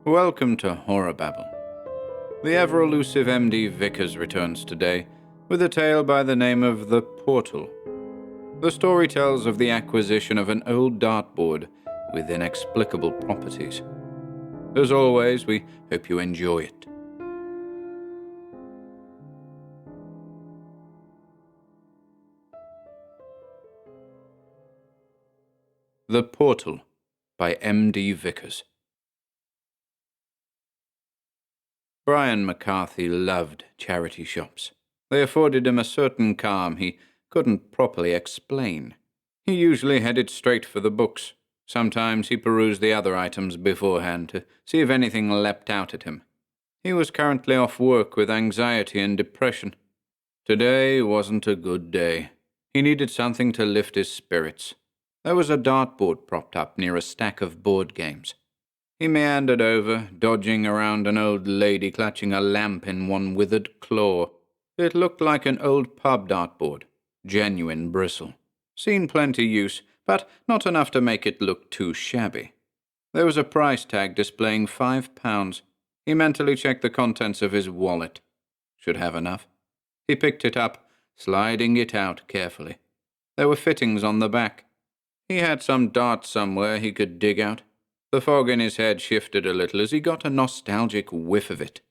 Welcome to HorrorBabble. The ever-elusive MD Vickers returns today with a tale by the name of The Portal. The story tells of the acquisition of an old dartboard with inexplicable properties. As always, we hope you enjoy it. The Portal by MD Vickers. Brian McCarthy loved charity shops. They afforded him a certain calm he couldn't properly explain. He usually headed straight for the books. Sometimes he perused the other items beforehand to see if anything leapt out at him. He was currently off work with anxiety and depression. Today wasn't a good day. He needed something to lift his spirits. There was a dartboard propped up near a stack of board games. He meandered over, dodging around an old lady clutching a lamp in one withered claw. It looked like an old pub dartboard, genuine bristle. Seen plenty use, but not enough to make it look too shabby. There was a price tag displaying £5. He mentally checked the contents of his wallet. Should have enough. He picked it up, sliding it out carefully. There were fittings on the back. He had some darts somewhere he could dig out. The fog in his head shifted a little as he got a nostalgic whiff of it.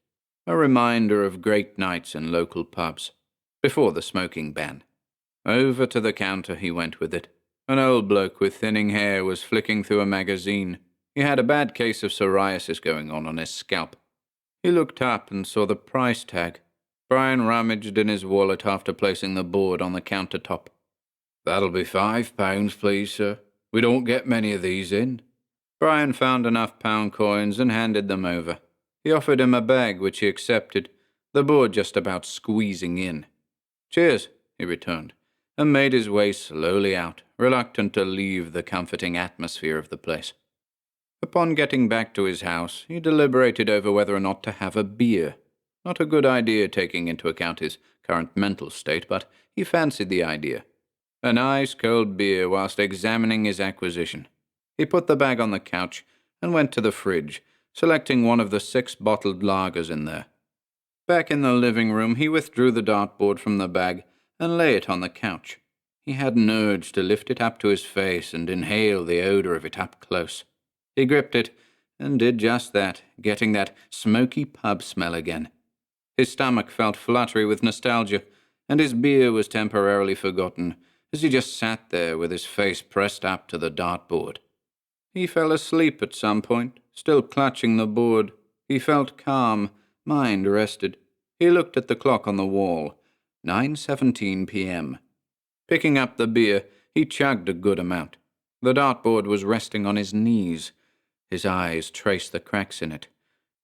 A reminder of great nights in local pubs, before the smoking ban. Over to the counter he went with it. An old bloke with thinning hair was flicking through a magazine. He had a bad case of psoriasis going on his scalp. He looked up and saw the price tag. Brian rummaged in his wallet after placing the board on the countertop. "That'll be £5, please, sir. We don't get many of these in." Brian found enough pound coins and handed them over. He offered him a bag, which he accepted, the board just about squeezing in. "Cheers," he returned, and made his way slowly out, reluctant to leave the comforting atmosphere of the place. Upon getting back to his house, he deliberated over whether or not to have a beer. Not a good idea taking into account his current mental state, but he fancied the idea. An ice-cold beer whilst examining his acquisition. He put the bag on the couch and went to the fridge, selecting one of the 6 bottled lagers in there. Back in the living room, he withdrew the dartboard from the bag and lay it on the couch. He had an urge to lift it up to his face and inhale the odor of it up close. He gripped it and did just that, getting that smoky pub smell again. His stomach felt fluttery with nostalgia, and his beer was temporarily forgotten as he just sat there with his face pressed up to the dartboard. He fell asleep at some point, still clutching the board. He felt calm, mind rested. He looked at the clock on the wall. 9:17 p.m. Picking up the beer, he chugged a good amount. The dartboard was resting on his knees. His eyes traced the cracks in it.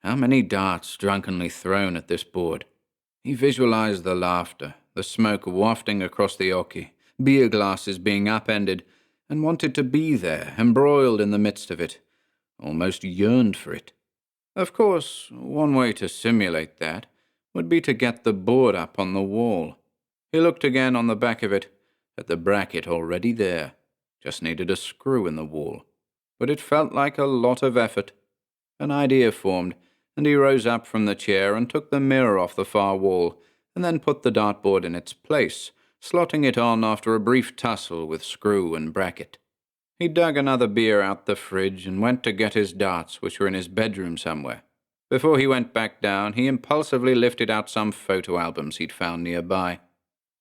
How many darts drunkenly thrown at this board? He visualized the laughter, the smoke wafting across the oche, beer glasses being upended, and wanted to be there, embroiled in the midst of it, almost yearned for it. Of course, one way to simulate that would be to get the board up on the wall. He looked again on the back of it, at the bracket already there. Just needed a screw in the wall. But it felt like a lot of effort. An idea formed, and he rose up from the chair and took the mirror off the far wall, and then put the dartboard in its place, slotting it on after a brief tussle with screw and bracket. He dug another beer out the fridge and went to get his darts, which were in his bedroom somewhere. Before he went back down, he impulsively lifted out some photo albums he'd found nearby.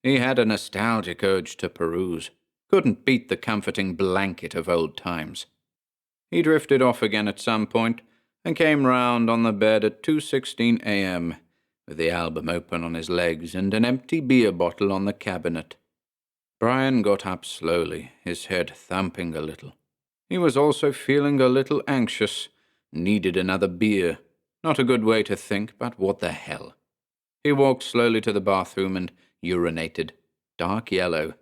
He had a nostalgic urge to peruse. Couldn't beat the comforting blanket of old times. He drifted off again at some point and came round on the bed at 2:16 a.m., with the album open on his legs and an empty beer bottle on the cabinet. Brian got up slowly, his head thumping a little. He was also feeling a little anxious, needed another beer. Not a good way to think, but what the hell. He walked slowly to the bathroom and urinated. Dark yellow.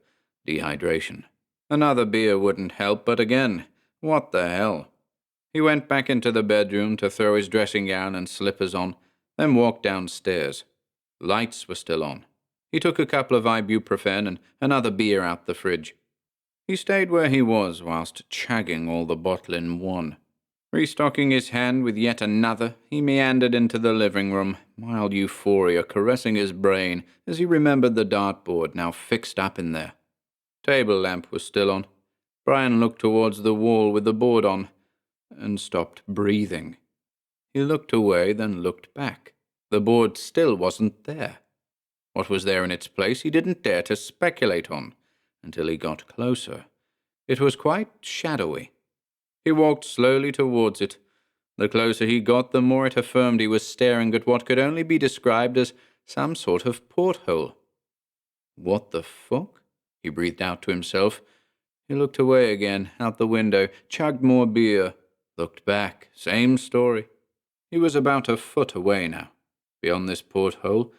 Dehydration. Another beer wouldn't help, but again, what the hell. He went back into the bedroom to throw his dressing gown and slippers on, then walked downstairs. Lights were still on. He took a couple of ibuprofen and another beer out the fridge. He stayed where he was whilst chugging all the bottle in one. Restocking his hand with yet another, he meandered into the living room, mild euphoria caressing his brain as he remembered the dartboard now fixed up in there. Table lamp was still on. Brian looked towards the wall with the board on, and stopped breathing. He looked away, then looked back. The board still wasn't there. What was there in its place he didn't dare to speculate on, until he got closer. It was quite shadowy. He walked slowly towards it. The closer he got, the more it affirmed he was staring at what could only be described as some sort of porthole. "What the fuck?" he breathed out to himself. He looked away again, out the window, chugged more beer, looked back, same story. He was about a foot away now. Beyond this porthole,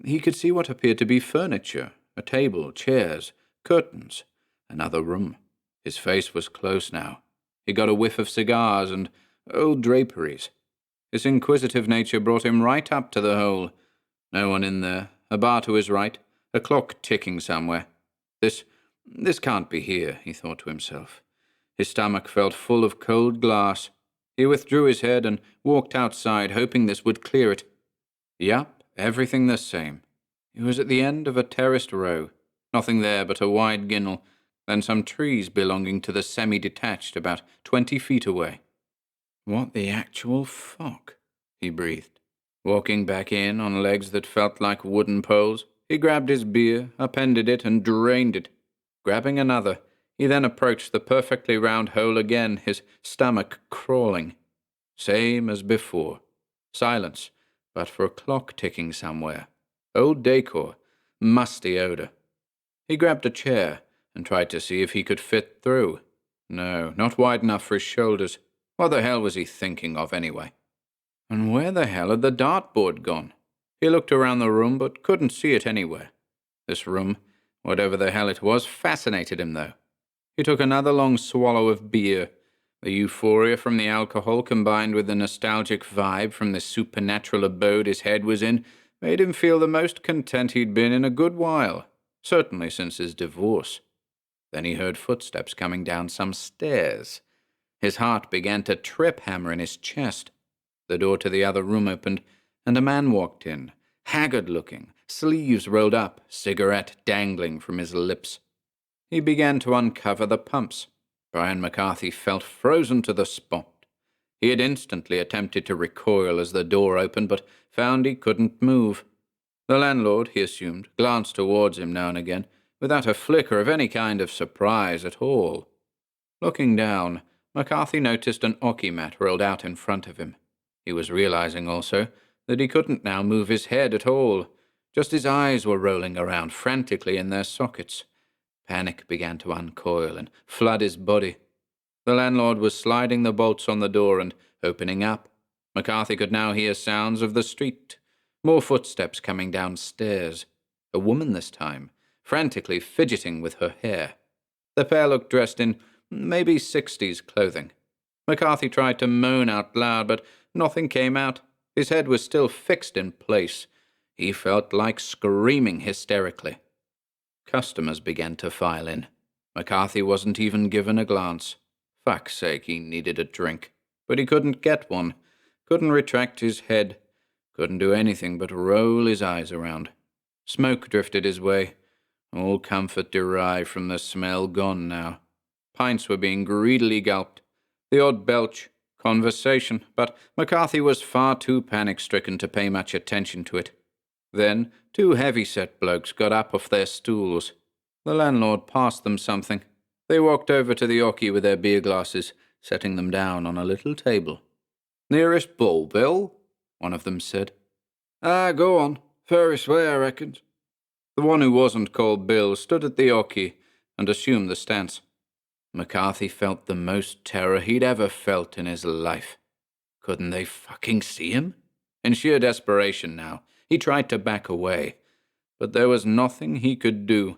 he could see what appeared to be furniture, a table, chairs, curtains, another room. His face was close now. He got a whiff of cigars and old draperies. His inquisitive nature brought him right up to the hole. No one in there, a bar to his right, a clock ticking somewhere. This can't be here, he thought to himself. His stomach felt full of cold glass. He withdrew his head and walked outside, hoping this would clear it. Yup, everything the same. He was at the end of a terraced row. Nothing there but a wide ginnel, then some trees belonging to the semi-detached about 20 feet away. "What the actual fuck?" he breathed. Walking back in on legs that felt like wooden poles, he grabbed his beer, upended it, and drained it. Grabbing another, he then approached the perfectly round hole again, his stomach crawling. Same as before. Silence, but for a clock ticking somewhere. Old decor, musty odor. He grabbed a chair and tried to see if he could fit through. No, not wide enough for his shoulders. What the hell was he thinking of, anyway? And where the hell had the dartboard gone? He looked around the room, but couldn't see it anywhere. This room, whatever the hell it was, fascinated him, though. He took another long swallow of beer. The euphoria from the alcohol, combined with the nostalgic vibe from the supernatural abode his head was in, made him feel the most content he'd been in a good while, certainly since his divorce. Then he heard footsteps coming down some stairs. His heart began to trip-hammer in his chest. The door to the other room opened, and a man walked in, haggard-looking, sleeves rolled up, cigarette dangling from his lips. He began to uncover the pumps. Brian McCarthy felt frozen to the spot. He had instantly attempted to recoil as the door opened, but found he couldn't move. The landlord, he assumed, glanced towards him now and again, without a flicker of any kind of surprise at all. Looking down, McCarthy noticed an hockey mat rolled out in front of him. He was realizing also that he couldn't now move his head at all. Just his eyes were rolling around frantically in their sockets. Panic began to uncoil and flood his body. The landlord was sliding the bolts on the door and opening up. McCarthy could now hear sounds of the street. More footsteps coming downstairs. A woman this time, frantically fidgeting with her hair. The pair looked dressed in maybe 60s clothing. McCarthy tried to moan out loud, but nothing came out. His head was still fixed in place. He felt like screaming hysterically. Customers began to file in. McCarthy wasn't even given a glance. Fuck's sake, he needed a drink. But he couldn't get one. Couldn't retract his head. Couldn't do anything but roll his eyes around. Smoke drifted his way. All comfort derived from the smell gone now. Pints were being greedily gulped. The odd belch. Conversation. But McCarthy was far too panic-stricken to pay much attention to it. Then 2 heavy-set blokes got up off their stools. The landlord passed them something. They walked over to the hockey with their beer glasses, setting them down on a little table. "Nearest bull, Bill?" one of them said. Go on. Fairest way, I reckon." The one who wasn't called Bill stood at the hockey and assumed the stance. McCarthy felt the most terror he'd ever felt in his life. Couldn't they fucking see him? In sheer desperation now, he tried to back away, but there was nothing he could do.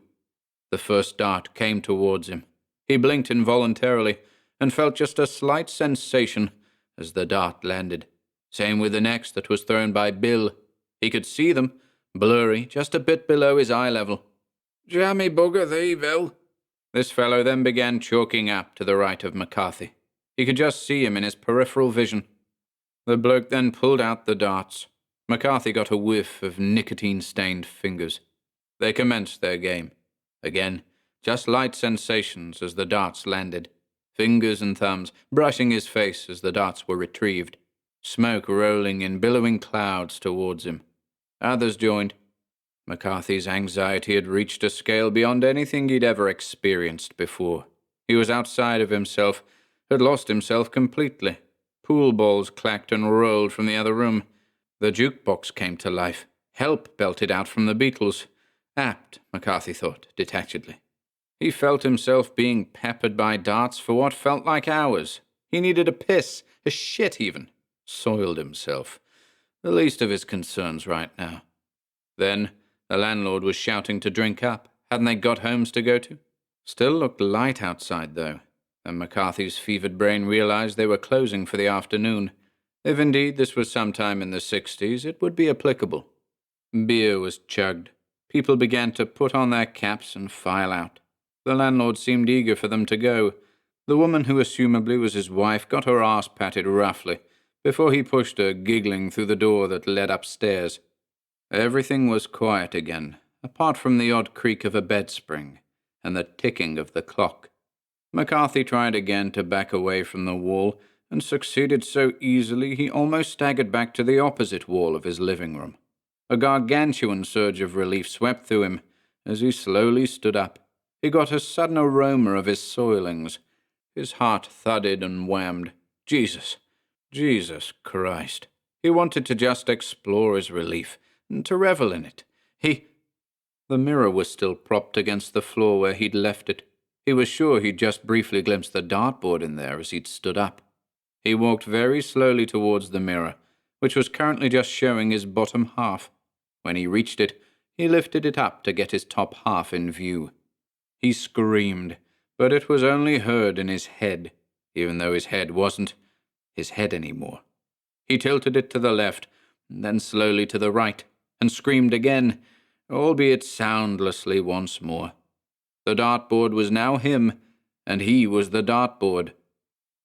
The first dart came towards him. He blinked involuntarily and felt just a slight sensation as the dart landed. Same with the next that was thrown by Bill. He could see them, blurry, just a bit below his eye level. "Jammy bugger thee, Bill." This fellow then began chalking up to the right of McCarthy. He could just see him in his peripheral vision. The bloke then pulled out the darts. McCarthy got a whiff of nicotine-stained fingers. They commenced their game. Again, just light sensations as the darts landed. Fingers and thumbs brushing his face as the darts were retrieved. Smoke rolling in billowing clouds towards him. Others joined. McCarthy's anxiety had reached a scale beyond anything he'd ever experienced before. He was outside of himself, had lost himself completely. Pool balls clacked and rolled from the other room. The jukebox came to life. Help belted out from the Beatles. Apt, McCarthy thought, detachedly. He felt himself being peppered by darts for what felt like hours. He needed a piss, a shit even. Soiled himself. The least of his concerns right now. Then, the landlord was shouting to drink up. Hadn't they got homes to go to? Still looked light outside, though, and McCarthy's fevered brain realized they were closing for the afternoon. If indeed this was sometime in the 60s, it would be applicable. Beer was chugged. People began to put on their caps and file out. The landlord seemed eager for them to go. The woman who assumably was his wife got her arse patted roughly before he pushed her giggling through the door that led upstairs. Everything was quiet again, apart from the odd creak of a bed spring and the ticking of the clock. McCarthy tried again to back away from the wall and succeeded so easily he almost staggered back to the opposite wall of his living room. A gargantuan surge of relief swept through him as he slowly stood up. He got a sudden aroma of his soilings. His heart thudded and whammed. Jesus Christ. He wanted to just explore his relief, and to revel in it. The mirror was still propped against the floor where he'd left it. He was sure he'd just briefly glimpsed the dartboard in there as he'd stood up. He walked very slowly towards the mirror, which was currently just showing his bottom half. When he reached it, he lifted it up to get his top half in view. He screamed, but it was only heard in his head, even though his head wasn't his head anymore. He tilted it to the left, then slowly to the right, and screamed again, albeit soundlessly once more. The dartboard was now him, and he was the dartboard.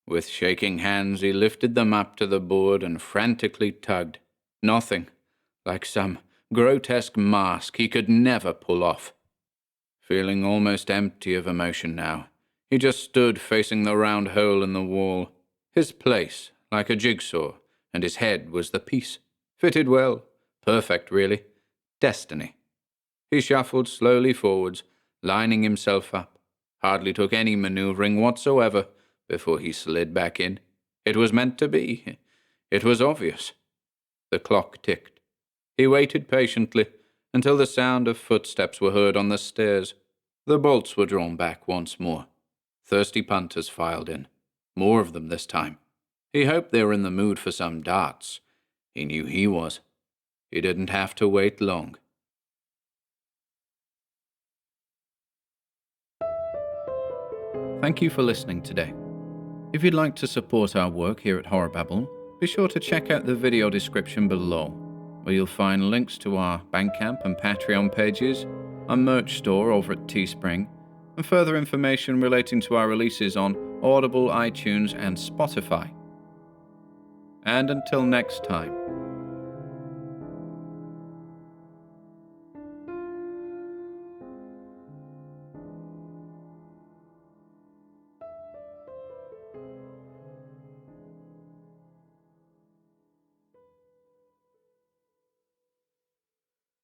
With shaking hands he lifted them up to the board and frantically tugged. Nothing, like some grotesque mask he could never pull off. Feeling almost empty of emotion now, he just stood facing the round hole in the wall. His place, like a jigsaw, and his head was the piece. Fitted well. Perfect, really. Destiny. He shuffled slowly forwards, lining himself up. Hardly took any maneuvering whatsoever before he slid back in. It was meant to be. It was obvious. The clock ticked. He waited patiently until the sound of footsteps were heard on the stairs. The bolts were drawn back once more. Thirsty punters filed in. More of them this time. He hoped they were in the mood for some darts. He knew he was. He didn't have to wait long. Thank you for listening today. If you'd like to support our work here at HorrorBabble, be sure to check out the video description below, where you'll find links to our Bandcamp and Patreon pages, our merch store over at Teespring, and further information relating to our releases on Audible, iTunes, and Spotify. And until next time,